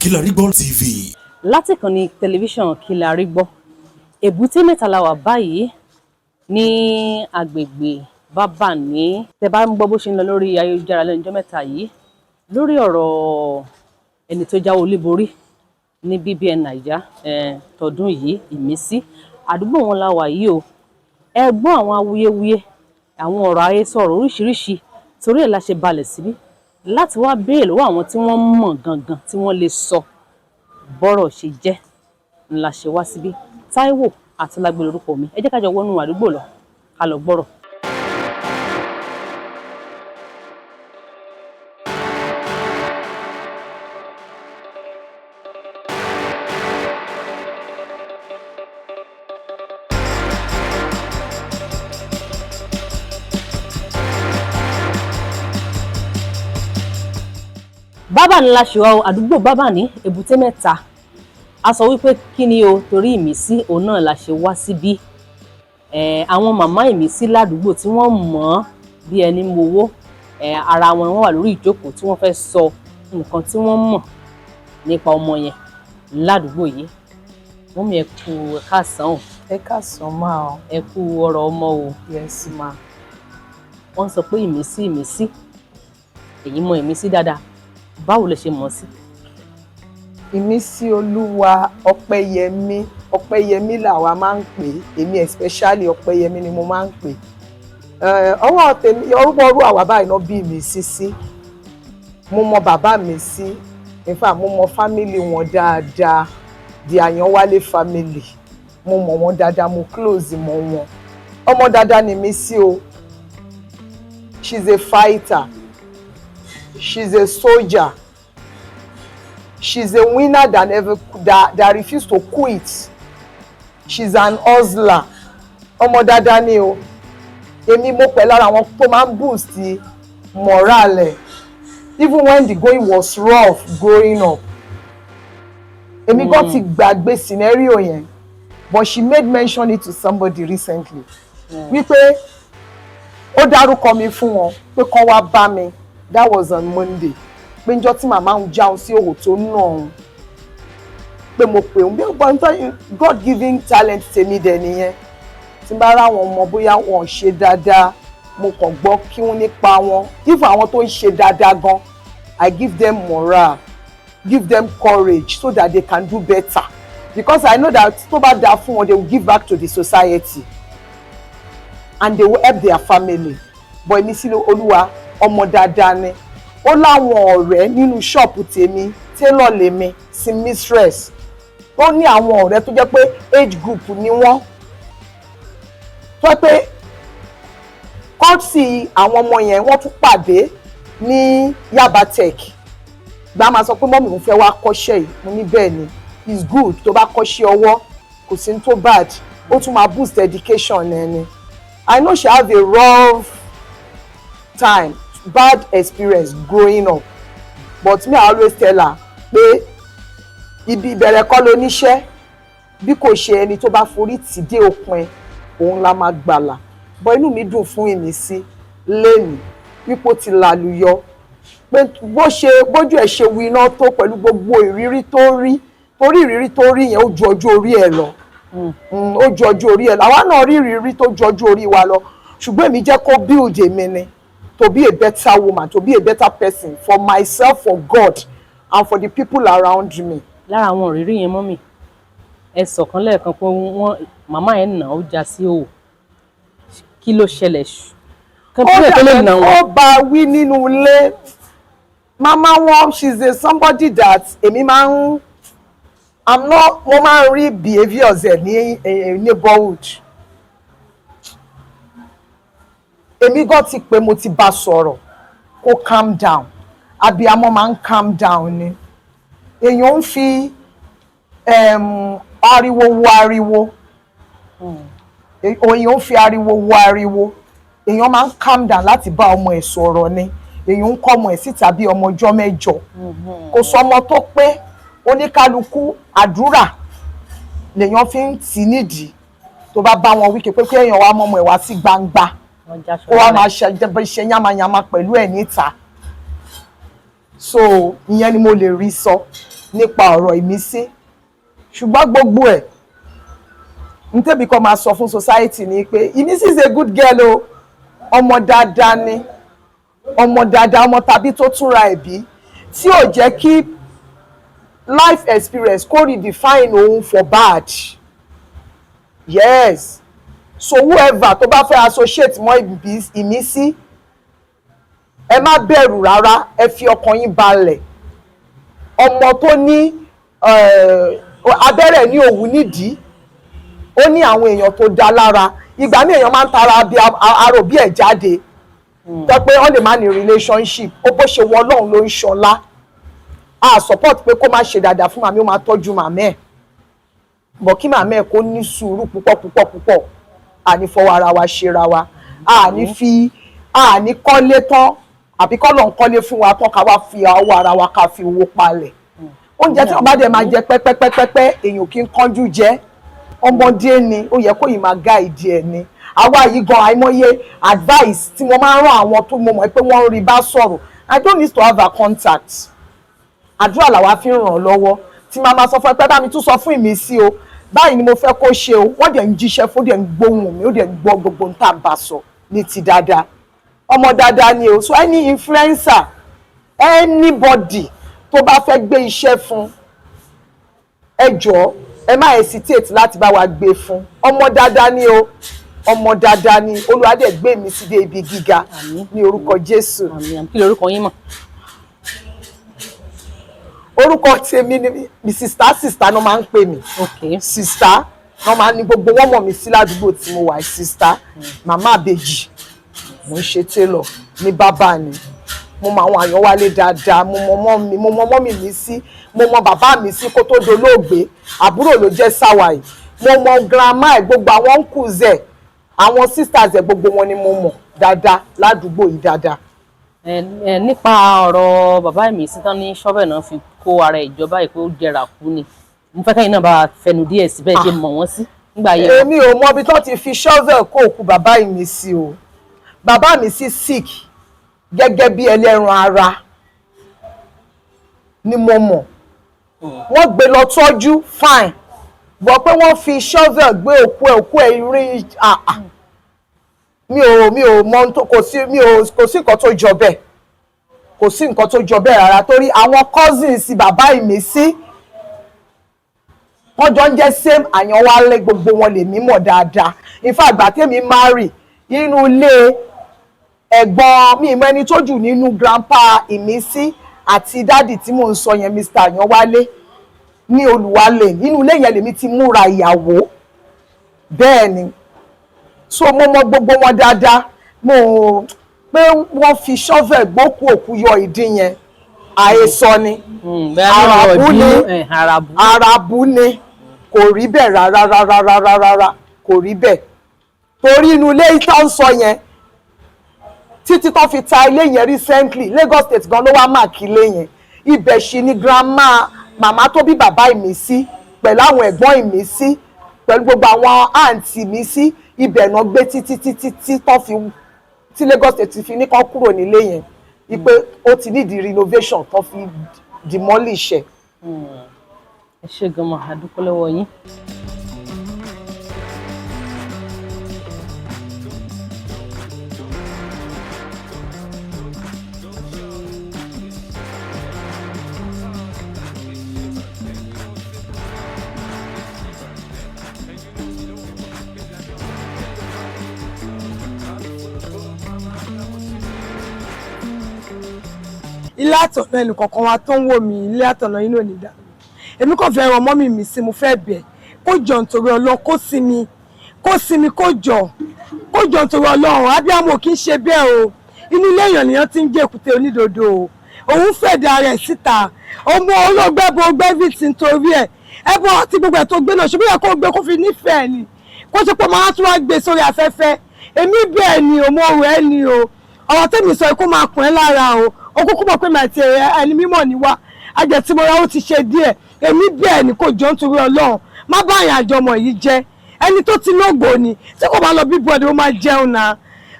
Kilarigbo TV. Láti ìkànnì tẹlifíṣàn Kilarigbo, èbúté mẹ́ta la wà báyìí ní agbègbè Bábàní. Tẹ́ bá ń gbọ́ bó ṣe ń lọ lórí ayélujára lẹ́nu ọjọ́ mẹ́ta yìí lórí ọ̀rọ̀ ẹni tó jáwé olúborí ní BBN Naija tọdún yìí, Imisi'S. Àdúgbò wọn la wà yìí o. Ẹ gbọ́ àwọn awuyewuye, àwọn ọ̀rọ̀ ayé sọ̀rọ̀ oríṣiríṣi, torí ẹ̀ la ṣe balẹ̀ síbí láti wá béèrè lọ́wọ́ àwọn tí wọ́n mọ̀ gangan tí wọ́n lè sọ bọ́rọ̀ ṣe jẹ́ ńlá ṣe wá síbí. Táíwò àti Lágbé lórúkọ mi. Ẹ jẹ́ ká jọ wọnú àdúgbò lọ ká lọ gbọ́rọ̀. Bábàní la ṣe wá o, àdúgbò Bábàní, èbúté mẹ́ta. A sọ wípé kí ni o, torí Imisi'S òun náà la ṣe wá síbí. Àwọn màmá Imisi'S ládùúgbò tí wọ́n mọ̀ ọ́ bí ẹni mowó, ara wọn wọ́n wà lórí ìjókòó tí wọ́n fẹ́ sọ nǹkan tí wọ́n mọ̀ nípa ọmọ yẹn ládùúgbò yìí. Wọ́n mi ẹ kú káàsán o. Ẹ káàsán máa o. Ẹ kú ọ̀rọ̀ ọmọ o. Yes ma. Wọ́n sọ pé Imisi'S. Èyí mọ̀ Imisi'S dáadáa. Báwo lẹ ṣe mọ̀ sí? Imisi'S Olúwa Ọpẹ́yẹmí. Ọpẹ́yẹmí làwa máa ń pè é. Èmi especially Ọpẹ́yẹmí ni mo máa ń pè. Ọwọ́ tèmi orúkọ orú àwa báyìí náà bí Imisi'S sí. Mo mọ bàbá mi sí. In fact, mo mọ family wọn dáadáa. The Àyànwálé family. Mo mọ wọn dáadáa, mo close mọ wọn. Ọmọ dáadáa ni Imisi'S o. She's a fighter. She's a soldier. She's a winner that refused to quit. She's an hustler. Ọmọ dáadáa ni o. Èmi mo pẹ̀ lára àwọn tó máa ń boost morale. Even when the going was rough growing up. Èmi gan ti gbàgbé scenario yẹn. But she made mention it to somebody recently. Wípé ó dárúkọ mi fún wọn pé kán wá bá mi. That was on Monday. Pé njọ́ tí màmá ń jáun sí òwò tó nà òun. Pé mo pè òun bí ọgbọ́n tó God giving talent tèmi dẹ̀ nìyẹn. Tí n bá rá àwọn ọmọ bóyá wọn ṣe dáadáa, mo kàn gbọ́ kí wọ́n nípa wọn. Even àwọn tó ń ṣe dáadáa gan, I give them morale, give them courage so that they can do better. Because I know that tó bá dáa fún wọn, they will give back to the society. And they will help their family. But Imisi'S Olúwa ọmọ dáadáa ni. Ó láwọn ọ̀rẹ́ nínú ṣọ́ọ̀pù tèmi, tailor lèmi, sí mistress. Ó ní àwọn ọ̀rẹ́ tó jẹ́ pé age group ni wọ́n. Tó jẹ́ pé kọ́ọ̀tì àwọn ọmọ yẹn wọ́n tún pàdé ní Yaba Tech. Gbà máa sọ pé mọ́mì mo fẹ́ wá kọ́ṣẹ́ yìí, mo ní bẹ́ẹ̀ ni. It's good tó bá kọ́ṣẹ́ ọwọ́, kò sí ní tó bad. Ó tún máa boost education ẹni. I know she have a rough time, bad experience growing up, but me I always tell her pé ibi ìbẹ̀rẹ̀ kọ́ ló níṣẹ́, bí kò ṣe ẹni tó bá forí tì dé òpin òun la máa gbàlà. But inú mi dùn fún Imisi'S lẹ́nu wípé ó ti lálùyọ pé bójú ẹ̀ ṣe wí iná tó pẹ̀lú gbogbo ìrírí tó rí, torí ìrírí tó rí yẹn ó ju ọjọ́ orí ẹ̀ lọ. Ó ju ọjọ́ orí ẹ̀ lọ. Àwa náà rí ìrírí tó ju ọjọ́ orí wa lọ, ṣùgbọ́n èmi jẹ́ kó build èmi ni. To be a better woman, to be a better person for myself, for God, and for the people around me. Lára àwọn ìrírí yẹn mọ́mì, ẹ sọ̀kan lẹ́ẹ̀kan pé wọ́n màmá yẹn nà ó já sí òwò. Kí ló ṣẹlẹ̀ ṣù? Ó bá wí nínú ilé. Mama wọn, she's somebody that èmi máa ń, mo máa ń rí behaviours ẹ̀ ní neighborhood. Èmi gan ti pé mo ti bá sọ̀rọ̀ kó calm down. Abiyamọ máa ń calm down ni. Èèyàn ń fi ariwo wo ariwo. Èèyàn ń fi ariwo wo ariwo. Èèyàn máa ń calm down láti bá ọmọ ẹ̀ sọ̀rọ̀ ni. Èèyàn ń kọ́ ọmọ ẹ̀ síta bí ọmọ ọjọ́ mẹ́jọ. Kò sọ ọmọ tó pé oníkálukú àdúrà lèèyàn fi ń tì nídìí. Tó bá bá wọn wí pé èèyàn wá mọ́ ọmọ ẹ̀ wá sí gbangba. Ó wá máa ṣe yamayama pẹ̀lú ẹ̀ níta. So ìyẹn ni mo lè rí sọ. nípa ọ̀rọ̀ ìmísí ṣùgbọ́n gbogbo ẹ̀ n tẹ́bi kan máa sọ fún society ni pé Imisi is a good girl o ọmọ dáadáa ni ọmọ dáadáa ọmọ tàbí tó túnra ẹ̀bí tí ò jẹ́ kí life experience kó redefine òun for bad yes so whoever tó bá fẹ́ associate mọ́ Imisi ẹ má bẹ̀rù rárá ẹ fi ọkàn yín balẹ̀ ọmọ tó ní abẹ́rẹ́ ní òwú nídìí ó ní àwọn èèyàn tó dá lára ìgbà míì èèyàn máa ń tara bí arò bí ẹ̀ jáde tó pé wọ́n lè má ní relationship ó bó ṣe wọ Ọlọ́run ló ń ṣọlá a support pé kó má ṣe dáadáa fún màmí ó máa tọ́jú màmí ẹ̀ bọ̀ kí màmí ẹ̀ kó ní sùúrù púpọ̀ àní fọwọ́ ara wa ṣera wa àní kọ́lé tán àbí kọ́lọ̀ ń kọ́lé fún wa tán ká wá fi ọwọ́ ara wa ká fi owó palẹ̀ oúnjẹ tí wọ́n bá dẹ̀ máa jẹ pẹ́pẹ́pẹ́pẹ́ èèyàn kì í kánjú jẹ ọmọdé ni ó yẹ kó yìí máa guide ẹ̀ ni àwa yìí gan àìmọye advice tí mo máa ń rán àwọn tó mo mọ̀ pé wọ́n ń rí bá sọ̀rọ̀ I don't need to have a contact àdúrà làwa fi ń ràn lọ́wọ́ tí màá máa sọ fún ẹ pé bá mi tún sọ fún Imisi o báyìí ni mo fẹ́ kó ṣe o wọ́n dẹ̀ ń jíṣẹ́ fún dẹ̀ ń gbóhùn mi ó dẹ̀ ń gbọ́ gbogbo ń tà ń bá sọ ní ti dáadáa ọmọ dáadáa ni o so any influencer anybody tó bá fẹ́ gbé iṣẹ́ fún ẹ jọ̀ọ́ ẹ má hesitate láti bá wa gbé fún ọmọ dáadáa ni o ọmọ dáadáa ni Olúwa dẹ̀ gbé mi sí dé ibi gíga ní orúkọ Jésù. Àmín. Kí lorúkọ yín mọ̀? Orúkọ tèmi ni sista náà máa ń pè mí sista náà máa ní gbogbo wọn mọ̀ mí sí ládùúgbò tí mo wà sista màmá àbèjì mo ń ṣe tailor ní bàbá ni mo mọ àwọn àyàn wálé dáadáa mo mọ mọ́mì mi sí mo mọ bàbá mi sí kó tó dolóògbé àbúrò ló jẹ́ sáwàyí mo mọ grandma ẹ̀ gbogbo àwọn uncles ẹ̀ àwọn sisters ẹ̀ gbogbo wọn ni mo mọ̀ dáadáa ládùúgbò yìí dáadáa. Nípa ọ̀rọ̀ bàbá Imisi tán ní ṣọ́bẹ̀ náà fi kó ara ìjọba ìpé ó jẹrà kú ni mo fẹ́ kẹ́yìn náà bá fẹnu díẹ̀ síbẹ̀ ṣe mọ̀ wọ́n sí nígbà yẹn. èmi ò mọ ibi tó ti fi shovel kó òkú bàbá Imisi o bàbá Imisi sick gẹ́gẹ́ bí ẹlẹ́ran ara ni mo mọ̀ wọ́n gbé lọ tọ́jú fine bọ̀ pé wọ́n fi shovel gbé òkú ẹ̀ rí mi ò mọ kò sí nǹkan tó jọ bẹ́ẹ̀ kò sí nǹkan tó jọ bẹ́ẹ̀ rárá torí àwọn cousins bàbá Imisi wọ́n jọ ń jẹ́ same Àyànwálé gbogbo wọn lè mímọ̀ dáadáa in fact àgbà tèmi marry inú ilé ẹ̀gbọ́n mi ìmọ̀ ẹni tó jù nínú grandpa Imisi àti dádì tí mò ń sọ yẹn Mr. Àyànwálé ní Olúwalé nínú ilé yẹn lèmi ti múra ìyàwó bẹ́ẹ̀ ni so mo mọ gbogbo wọn dáadáa mo pé wọ́n fi shovel gbókù òkú yọ ìdí yẹn àhesọ ni àràbù ni kò rí bẹ́ẹ̀ rárá kò rí bẹ́ẹ̀ torí inú ilé ìtàn sọ yẹn títí tó fi ta ilé yẹn recently Lagos State gan ló wá máàkì ilé yẹn ibẹ̀ ṣì ni grandma màmá tó bí bàbá Imisi pẹ̀lú àwọn ẹ̀gbọ́n Imisi pẹ̀lú gbogbo àwọn àǹtí Imisi ibẹ̀ náà gbé títí tó fi tí Lagos State fi ní kán kúrò nílé yẹn wípé ó ti nídìí renovation tó fi demolish ẹ̀. Ẹ ṣé gan-an a dúpẹ́ lọ́wọ́ yín. ilé àtọ̀nà ẹnì kọ̀ọ̀kan wa tó ń wò mí ilé àtọ̀nà inú ò ní dà èmi kàn fẹ́ ran mọ́mì mi sí mo fẹ́ bẹ̀ kó jọ nítorí Ọlọ́run kó sinmi kó jọ nítorí Ọlọ́run abiyamọ kì í ṣe bẹ́ẹ̀ o inú ilé èèyàn nìyẹn ti ń jẹ́ èkúté onídodo o òun fẹ́ da rẹ̀ síta ọmọ olóògbẹ́bọ gbẹ́vìtì nítorí ẹ̀ ẹbọ àti gbogbo ẹ̀ tó gbé náà ṣùgbọ́n kó gbé kó fi nífẹ̀ẹ́ ni kó ṣe pé máa tún wá gbé sórí afẹ́fẹ́ èmi bẹ́ẹ̀ ni o mo rẹ̀ ni o ọ̀rọ̀ tèmi sọ kó máa kùn ẹ́ lára o ó kúkú mọ̀ pé màá ti ẹni mímọ̀ ní wá ajẹ̀tìmọ̀ra ó ti ṣe díẹ̀ èmi bẹ́ẹ̀ ni kò jọ nítorí Ọlọ́run má bá àyàn àjọmọ̀ yìí jẹ́ ẹni tó ti lóògbò ni tí kò bá lọ bí bọ́ọ̀dì ó máa jẹun náà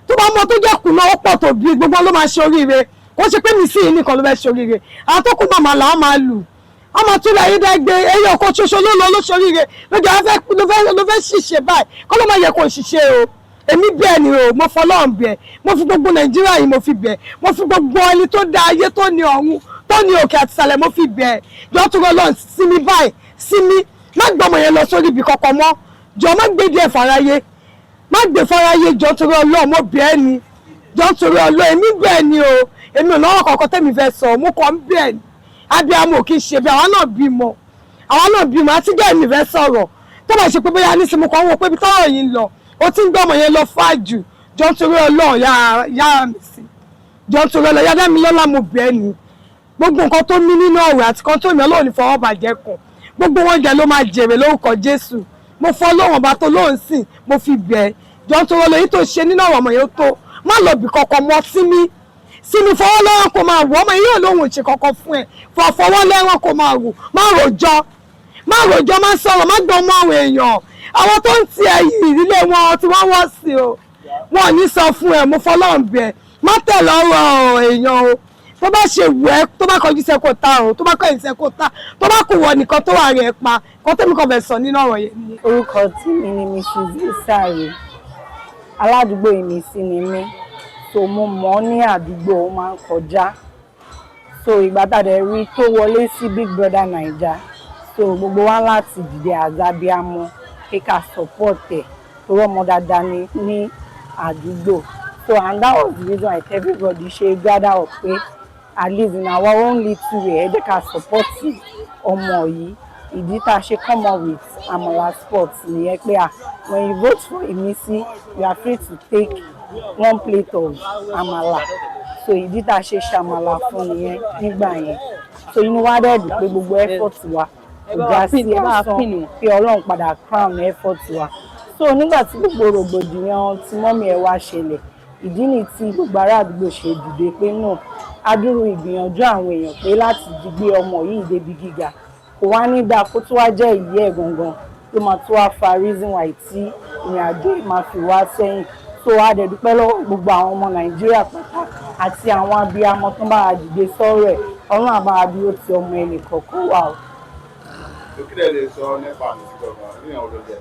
tó bá mọ tó jẹ́ kùnà ó pọ̀ tó bí gbogbo ló máa ṣe oríire kó ṣe pé mi sí yìí nìkan ló fẹ́ ṣe oríire àwọn tó kú màmá làwọn máa lù ọmọ tún láyé dẹ́gbẹ́ eyín ọkọ̀ ṣoṣo ló lọ lóṣoríire ló fẹ́ ṣìṣe báyìí kọ́ ló má yẹ kó ṣiṣẹ́ o èmi bẹ́ẹ̀ ni o mo fọlọ́run bẹ́ẹ̀ mo fi gbogbo nàìjíríà yìí mo fi bẹ́ẹ̀ mo fi gbogbo ẹni tó dá ayé tó ní ọ̀run tó ní òkè àti ìsàlẹ̀ mo fi bẹ́ẹ̀ jọ tó rọ lọ́n sí mi báyìí sí mi má gbọ́mọ yẹn lọ sórí ibì kankan mọ́ jọ má gbé díẹ̀ fáráyé má gbé fáráyé jọ torí ọlọ́ọ̀ mo bẹ́ẹ̀ ni jọ torí ọlọ́ọ̀ èmi bẹ́ẹ̀ ni o èmi ò lọ́wọ́ kankan tẹ́mi fẹ́ sọ mo kàn ń bẹ́ẹ̀ ni abiyamọ kì í ṣe bí àwa náà bímọ àti gẹ́gẹ́ mi fẹ́ sọ̀rọ̀ tó bá ṣe pé bóyá ní sinmi kan wò pé ibi tọ́rọ̀ yìí ń lọ ó ti ń gbé ọmọ yẹn lọ fájù jọ ń torí ọlọ́run yára mi sí jọ ń torí ọlọ́run yára mi lọ́la mo bẹ́ẹ̀ ni gbogbo nǹkan tó mí nínú ọ̀rẹ́ àti kan tó mi ọlọ́run ní fọwọ́ bàjẹ́ kan gbogbo wọn jẹ ló máa jèrè lórúkọ Jésù mo fọ ọlọ́run ọba tó lóun sìn mo fi bẹ́ẹ̀ jọ ń torí ọlọ́run yìí tó ṣe nínú ọ̀rọ̀ ọmọ yẹn tó má lọ bì kankan mọ́ sí mi fọwọ́ lẹ́rán kó máa wò ọmọ yìí ò lóhùn ṣe kankan fún ẹ fọwọ́ lẹ́rán kó máa wò má rojọ́ má sọ̀rọ̀ má gbọ́ mọ́ àwọn èèyàn àwọn tó ń ti ẹ̀yìn ìdílé wọn tí wọ́n wọ́ sí o wọn ò ní sọ fún ẹ mo fọlọ́run bẹ̀ má tẹ̀lé ọ̀rọ̀ èèyàn o tó bá ṣe wù ẹ́ tó bá kọjú iṣẹ́ kó ta o tó bá kọjú iṣẹ́ kó ta tó bá kù wọ nìkan tó wà rẹ̀ pa kó tẹ́mi kan fẹ́ sọ nínú ọ̀rọ̀ yẹn ni. orúkọ tí mi ni Mrs. Sáré aládùúgbò Imisi ni mí so mo mọ̀ ní àdúgbò ó máa ń kọjá so ìgbà tàdé rí tó wọlé sí Big Brother Naija so gbogbo wa láti dìde àzábíàmọ́ kíkà support ẹ̀ tó rọ́mọ dáadáa ní àdúgbò so and that was the reason why everybody ṣe gather up pé at least in our own little way ẹ jẹ́ ká support ọmọ yìí ìdí tá a ṣe come up with Amala Sports nìyẹn pé when you vote for Imisi you are free to take one plate of amala so ìdí tá a ṣe ṣàmàlà fún nìyẹn nígbà yẹn so inú wa dẹ̀ dùn pé gbogbo effort wa ìjà sí ẹ̀sán pé Ọlọ́run padà crown effort wa so nígbà tí gbogbo rògbòdìyàn tí mọ́mí ẹ̀ wá ṣẹlẹ̀ ìdí ni tí gbogbo ará àdúgbò ṣe dìde pé náà adúrú ìgbìyànjú àwọn èèyàn pé láti gbé ọmọ yìí débi gíga kò wá ní dáa kó tó wá jẹ́ ìyẹ́ ẹ̀ gangan ló máa tó wá fa reason why tí ìrìn àjò máa fi wá sẹ́yìn so a dẹ̀ dúpẹ́ lọ́wọ́ gbogbo àwọn ọmọ Nàìjíríà pátá àti àwọn abiyamọ tó bá a dìde sọ́rọ̀ ẹ̀ Ọlọ́run àbá a dúró ti ọmọ ẹnì kọ̀ọ̀kan wà o. Òkìlẹ̀ lè sọ nípa àmì ìjọba ní àwọn olóòjẹ́.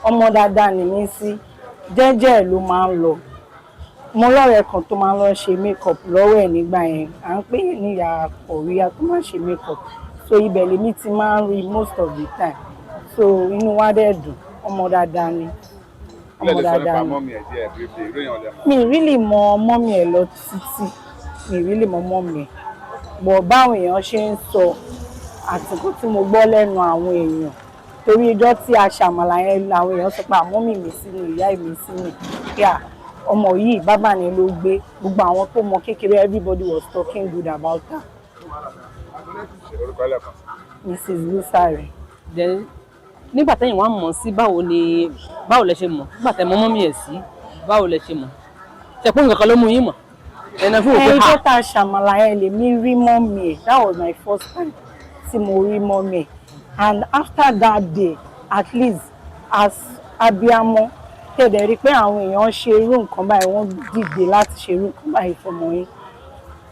Ọmọ dáadáa ni mí sí jẹ́jẹ́ ló máa ń lọ mo lọ́rẹ̀ẹ́ kan tó máa ń lọ ṣe makeup lọ́wọ́ ẹ̀ nígbà yẹn à ń pè é ní ìyá Korea tó máa ń ṣe makeup so ibẹ̀ lèmi ti máa ń rí most of the time so inú wa dẹ̀ dùn ọmọ dáadáa ni. Ọmọ dáadáa ni mi really mọ mọ́mì ẹ̀ lọ títí mi really mọ mọ́mì ẹ̀ bọ̀ báwọn èèyàn ṣe ń sọ àtìkú tí mo gbọ́ lẹ́nu àwọn èèyàn torí ijọ́ tí a ṣàmàlà yẹn làwọn èèyàn sọ pé àmọ́mì mi sí ni ìyá mi sí ni kíá ọmọ yìí bàbá ni ló gbé gbogbo àwọn tó mọ kékeré everybody was talking good about her. Mrs. Sáré. Nígbà tẹ́yìn wá mọ̀ sí báwo lẹ ṣe mọ̀ nígbà tẹ́ mọ̀ mọ́mí ẹ̀ sí báwo lẹ ṣe mọ̀ ṣẹ̀pọ̀ nǹkan kan ló mú yín mọ̀ ẹ̀nà fún òpin ha. Ẹni tó ta ṣàmàlà yẹn lèmi rí mọ́mí ẹ̀ that was my first time tí mo rí mọ́mí ẹ̀ and after that day at least as abiyamọ tẹ̀lé rí pé àwọn èèyàn ṣe irú nǹkan báyìí wọ́n dìde láti ṣe irú nǹkan báyìí fọmọ yín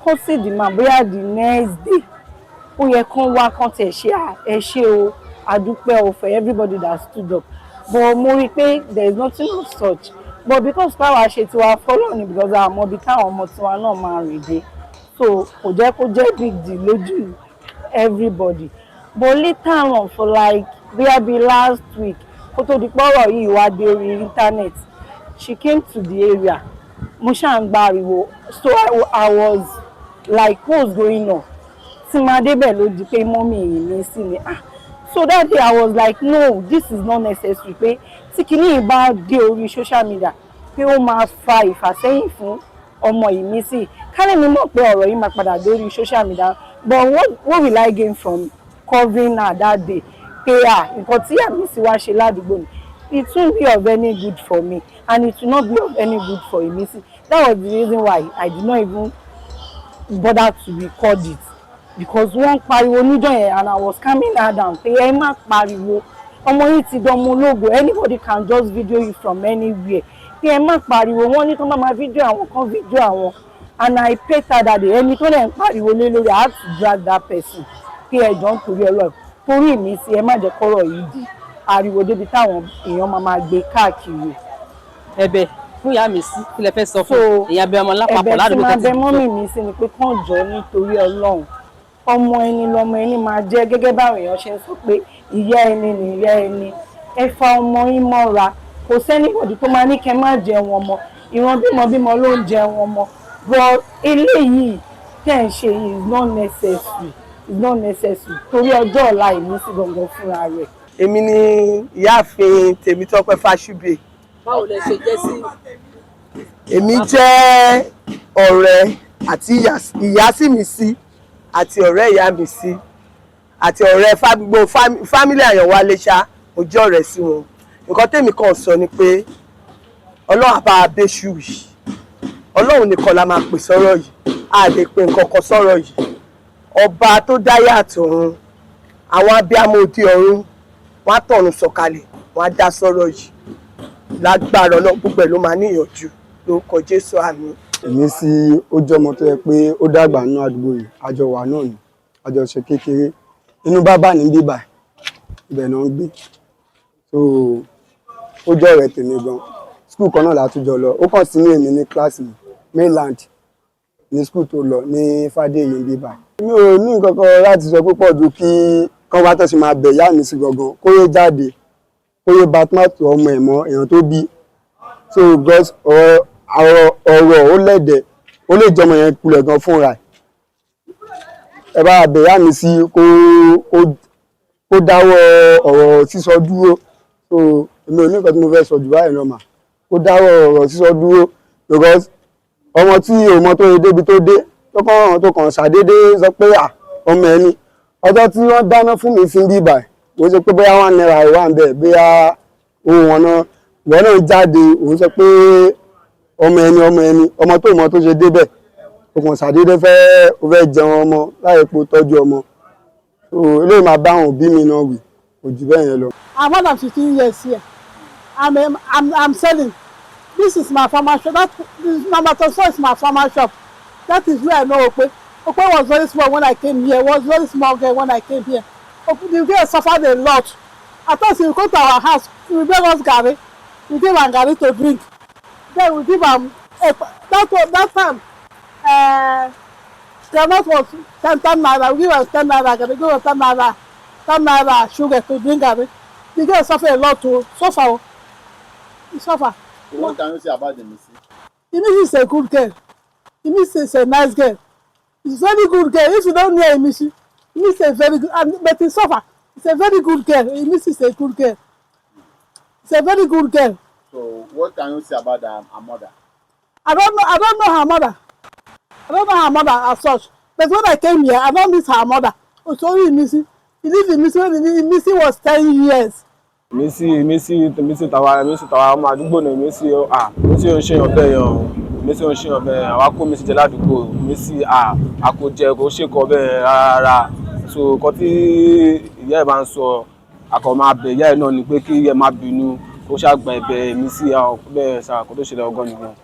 kó sì dì máa bóyá the next day ó yẹ kán wá kán tẹ̀ ṣe ẹ ṣe o adúpẹ́ o for everybody that stood up but mo rí pé there is nothing of such but because táwa ṣe tiwa follow ni because àwọn ọmọ ibi táwọn ọmọ tiwa náà máa rìn dé so kò jẹ́ kó jẹ́ big deal lójú everybody but later on for like bí last week kó tó di pọ́rọ̀ yìí wá dé orí internet she came to the area mo ṣáà ń gba ariwo so I was like what's going on tí máa débẹ̀ ló di pé mọ́mì mi sí ni so that day I was like no this is not necessary pé tí kinní yìí bá dé orí social media pé ó máa fa ìfàsẹ́yìn fún ọmọ Imisi kálẹ̀ mi mọ̀ pé ọ̀rọ̀ yìí máa padà dé orí social media but what will I gain from covering her that day pé nǹkan tí Imisi wá ṣe ládùúgbò ni it won't be of any good for me and it will not be of any good for Imisi that was the reason why I did not even bother to record it because wọ́n pariwo níjọ́ yẹn and I was calming her down pé ẹ má pariwo ọmọ yìí ti dánmọ ológo anybody can just video you from anywhere pé ẹ má pariwo wọ́n ní kí wọ́n máa video àwọn kan video àwọn and I paid her that day ẹni tó lè ń pariwo lé lórí I had to drag that person kí ẹ jọ̀ọ́ nítorí Ọlọ́run torí Ìmísí ẹ má jẹ́ kọ́rọ̀ yìí di ariwo débi táwọn èèyàn máa gbé káàkiri. ẹ̀bẹ̀ fún ìyá Ìmísí kí lẹ fẹ́ sọ fún ìyá abiyamọ lápapọ̀ ládùúgbò tẹ́tí. ẹ̀bẹ̀ tí máa bẹ mọ́mì Ìmísí ni pé kàn jọ̀ọ́ nítorí Ọlọ́run ọmọ ẹni lọmọ ẹni máa jẹ́ gẹ́gẹ́ báwọn èèyàn ṣe ń sọ pé ìyá ẹni ni ìyá ẹni ẹ fa ọmọ yín mọ́ra kò sẹ́nìbọ̀dì tó máa ní kẹ́ má jẹun ọmọ ìran bímọ ló ń jẹun ọmọ but eléyìí tẹ́ ń ṣe yìí is not necessary torí ọjọ́ ọ̀la Ìmísí gangan fúnra rẹ̀. èmi ni ìyáàfin Tèmítọ́pẹ́ Fáṣùbè. báwo lẹ ṣe jẹ́ sí. èmi jẹ́ ọ̀rẹ́ àti ìyá sí Ìmísí àti ọ̀rẹ́ ìyá Ìmísí àti ọ̀rẹ́ gbogbo fámílì Àyànwálé ṣá mo jẹ́ ọ̀rẹ́ sí wọn. nǹkan tèmi kàn sọ ni pé Ọlọ́run àbá abéṣù yìí Ọlọ́run nìkan la máa pè sọ́rọ̀ yìí a lè pe nǹkan kan sọ́rọ̀ yìí ọba tó dáyé àtọ̀run àwọn abiyamọ òde ọ̀run wọn á tọ̀run sọ̀kalẹ̀ wọn á dá sọ́rọ̀ yìí lágbára Ọlọ́run gbogbo ẹ̀ ló máa níyànjú lórúkọ Jésù àmín. Ìmísí ó jẹ́ ọmọ tó yẹ pé ó dàgbà nínú àdúgbò yìí àjọ wà náà ni àjọ ṣe kékeré inú bábà ní bíbà ibẹ̀ náà ń gbé so ó jẹ́ ọ̀rẹ́ tèmi gan skul kan náà látújọ lọ ó kàn sí ní èmi ní kíláàsì mainland ní skul tó lọ ní Fàdéyí bíbà. mi ò ní nǹkan kan láti sọ púpọ̀ ju kí kán bá tẹ̀sí máa bẹ̀ yá mi sí gangan kó yé jáde kó yé batmatu ọmọ ẹ̀ mọ́ èèyàn tó bí so because ọ̀rọ̀ ó lẹ́dẹ̀ ó lè jọmọ yẹn kulẹ̀ gan fúnra ẹ bá bẹ̀ yá mi sí kó dáwọ́ ọ̀rọ̀ sísọ dúró so èmi ò ní nǹkan tí mo fẹ́ sọ jù báyìí lọ mà kó dáwọ́ ọ̀rọ̀ sísọ dúró because ọmọ tí òmọ tó yẹ débi tó dé tó kàn ṣàdédé sọ pé ọmọ ẹni ọjọ́ tí wọ́n dáná fún mi sí bíbà kò ṣe pé bóyá wọ́n náírà wà ń bẹ̀ bóyá ohun ọ̀nà ìwọ náà jáde òun sọ pé ọmọ ẹni ọmọ tó mọ tó ṣe débẹ̀ ó kàn ṣàdédé fẹ́ jẹun ọmọ láì po tọ́jú ọmọ eléyìí máa bá àwọn òbí mi náà wì kò jù bẹ́ẹ̀ yẹn lọ. I'm more than 15 years here. I'm selling. This is my farmer shop. Number 24 is my farmer shop. That is where I know Ope. Ope was very small when I came here. Was very small girl when I came here. The girl suffered a lot. At first, he would come to our house. He would bring us garri. We give am garri to drink. Then we give am that time. Groundnut was 10 naira. We give am 10 naira garri. Give am 10 naira sugar to drink garri. The girl suffer a lot too. Suffer. He suffer. What can you say about Imisi? Imisi is a good girl. Imisi is a nice girl. It's a very good girl. If you don't know Imisi, Imisi is a very good, but he suffer. It's a very good girl. Imisi is a good girl. It's a very good girl. So what can you say about her mother? I don't know her mother. I don't know her mother as such. But when I came here, I don't miss her mother. It's only Imisi. He lived in Imisi when Imisi was 10 years. Imisi tàwa ọmọ àdúgbò náà Imisi ò ń ṣe ọbẹ̀ yẹn Imisi ò ń ṣe ọbẹ̀ àwa kó Imisi jẹ ládùúgbò Imisi àkójẹ kò ṣe kọ bẹ́ẹ̀ rárá so nǹkan tí ìyá ẹ̀ bá ń sọ àkọ́ máa bẹ̀ ìyá ẹ̀ náà ni pé kí ìyá ẹ̀ má bínú kó ṣàgbà ẹ̀bẹ̀ Imisi bẹ́ẹ̀ ṣàkó tó ṣẹlẹ̀ ọgọ́ nìyẹn.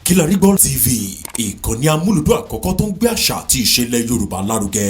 Kilarigbo TV ìkànnì amúlùdún àkọ́kọ́ tó ń gbé àṣà àti ìṣẹ̀lẹ̀ Yorùbá lárugẹ.